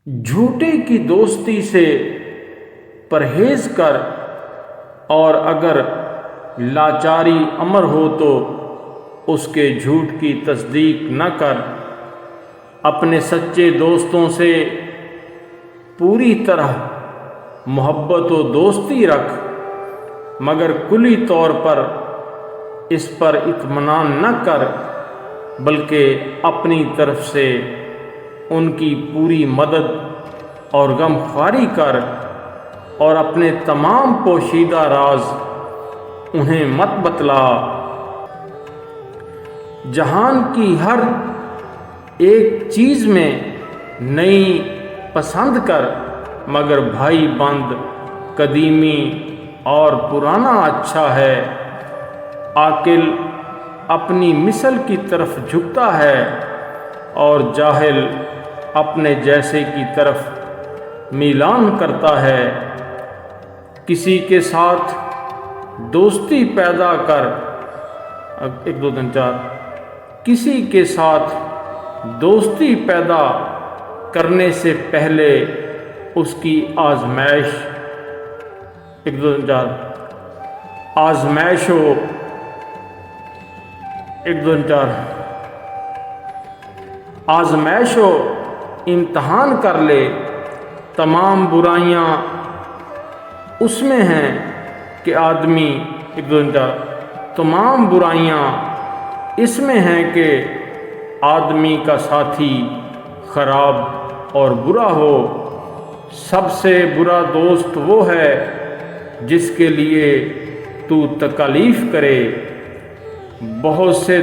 جھوٹے کی دوستی سے پرہیز کر، اور اگر لاچاری امر ہو تو اس کے جھوٹ کی تصدیق نہ کر۔ اپنے سچے دوستوں سے پوری طرح محبت و دوستی رکھ، مگر کلی طور پر اس پر اطمینان نہ کر، بلکہ اپنی طرف سے ان کی پوری مدد اور غمخواری کر، اور اپنے تمام پوشیدہ راز انہیں مت بتلا۔ جہان کی ہر ایک چیز میں نئی پسند کر، مگر بھائی بند قدیمی اور پرانا اچھا ہے۔ عاقل اپنی مثل کی طرف جھکتا ہے، اور جاہل اپنے جیسے کی طرف میلان کرتا ہے۔ کسی کے ساتھ دوستی پیدا کر کسی کے ساتھ دوستی پیدا کرنے سے پہلے اس کی آزمائش و امتحان کر لے۔ تمام برائیاں اس میں ہیں کہ تمام برائیاں اس میں ہیں کہ آدمی کا ساتھی خراب اور برا ہو۔ سب سے برا دوست وہ ہے جس کے لیے تو تکلیف کرے۔ بہت سے